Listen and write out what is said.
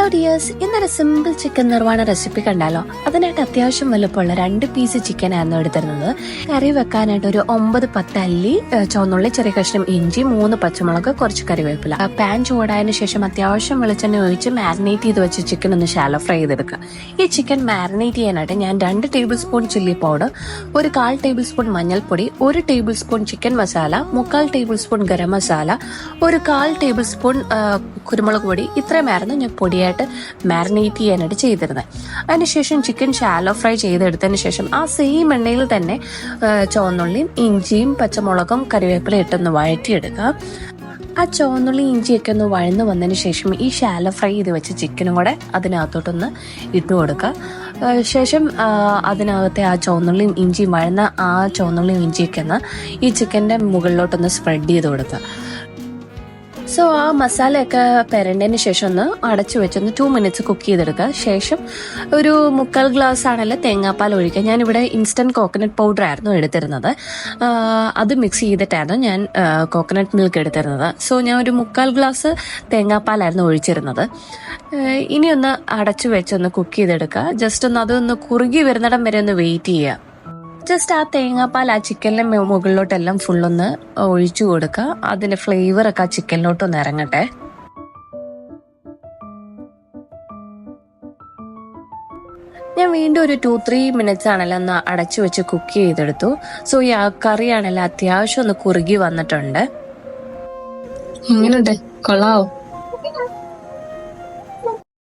Hello dears, ഇന്നൊരു simple chicken നിർവ്വാണ recipe കണ്ടാലോ. അതിനായിട്ട് അത്യാവശ്യം വലുപ്പമുള്ള 2 പീസ് ചിക്കൻ ആയിരുന്നു എടുത്തിരുന്നത്. കറി വെക്കാനായിട്ട് ഒരു 9-10 അല്ലി ചുവന്നുള്ളി, ചെറിയ കഷ്ണം ഇഞ്ചി, 3 പച്ചമുളക്, കുറച്ച് കറിവേപ്പില. പാൻ ചൂടായതിനു ശേഷം അത്യാവശ്യം വെളിച്ചെണ്ണ ഒഴിച്ച് മാരിനേറ്റ് ചെയ്ത് വെച്ച് ചിക്കൻ ഒന്ന് ഷാലോ ഫ്രൈ ചെയ്തെടുക്കുക. ഈ ചിക്കൻ മാരിനേറ്റ് ചെയ്യാനായിട്ട് ഞാൻ 2 ടേബിൾ സ്പൂൺ ചില്ലി പൗഡർ, ഒരു 1/4 ടേബിൾ സ്പൂൺ മഞ്ഞൾപ്പൊടി, 1 table spoon chicken masala, 3/4 table spoon garam masala, ഒരു 1/4 ടേബിൾ സ്പൂൺ കുരുമുളക് പൊടി, ഇത്രയുമായിരുന്നു ഞാൻ പൊടിയായിട്ട് മാരിനേറ്റ് ചെയ്യാനായിട്ട് ചെയ്തിരുന്നത്. അതിനുശേഷം ചിക്കൻ ഷാലോ ഫ്രൈ ചെയ്തെടുത്തതിന് ശേഷം ആ സെയിം എണ്ണയിൽ തന്നെ ചുവന്നുള്ളിയും ഇഞ്ചിയും പച്ചമുളകും കറിവേപ്പില ഇട്ടൊന്ന് വഴറ്റിയെടുക്കുക. ആ ചുവന്നുള്ളി ഇഞ്ചിയൊക്കെ ഒന്ന് വഴന്ന് വന്നതിന് ശേഷം ഈ ഷാലോ ഫ്രൈ ചെയ്ത് വെച്ച ചിക്കനും കൂടെ അതിനകത്തോട്ടൊന്ന് ഇട്ട് കൊടുക്കുക. ശേഷം അതിനകത്തെ ആ ചുവന്നുള്ളിയും ഇഞ്ചിയും വഴന്ന ആ ചുവന്നുള്ളിയും ഇഞ്ചിയൊക്കെ ഒന്ന് ഈ ചിക്കൻ്റെ മുകളിലോട്ടൊന്ന് സ്പ്രെഡ് ചെയ്ത് കൊടുക്കുക. സോ ആ മസാലയൊക്കെ പെരണ്ടതിന് ശേഷം ഒന്ന് അടച്ചു വെച്ചൊന്ന് 2 മിനിറ്റ്സ് കുക്ക് ചെയ്തെടുക്കുക. ശേഷം ഒരു 3/4 ഗ്ലാസ് ആണല്ലോ തേങ്ങാപ്പാൽ ഒഴിക്കുക. ഞാനിവിടെ ഇൻസ്റ്റൻറ്റ് കോക്കനട്ട് പൗഡർ ആയിരുന്നു എടുത്തിരുന്നത്. അത് മിക്സ് ചെയ്തിട്ടായിരുന്നു ഞാൻ കോക്കനട്ട് മിൽക്ക് എടുത്തിരുന്നത്. സോ ഞാൻ ഒരു 3/4 ഗ്ലാസ് തേങ്ങാപ്പാലായിരുന്നു ഒഴിച്ചിരുന്നത്. ഇനി ഒന്ന് അടച്ചു വെച്ചൊന്ന് കുക്ക് ചെയ്തെടുക്കുക. ജസ്റ്റ് ഒന്ന് അതൊന്ന് കുറുകി വരുന്നിടം വരെ ഒന്ന് വെയിറ്റ് ചെയ്യുക. ജസ്റ്റ് ആ തേങ്ങാപ്പാൽ ആ ചിക്കനിലെ മുകളിലോട്ടെല്ലാം ഫുള്ളൊന്ന് ഒഴിച്ചു കൊടുക്കുക. അതിന്റെ ഫ്ലേവറൊക്കെ ആ ചിക്കനിലോട്ടൊന്ന് ഇറങ്ങട്ടെ. ഞാൻ വീണ്ടും ഒരു 2-3 മിനിറ്റ്സ് ആണല്ലോ ഒന്ന് അടച്ചു വെച്ച് കുക്ക് ചെയ്തെടുത്തു. സോ ഈ കറിയാണല്ലോ അത്യാവശ്യം ഒന്ന് കുറുകി വന്നിട്ടുണ്ട്. എങ്ങനെയുണ്ട്? കൊള്ളാവോ?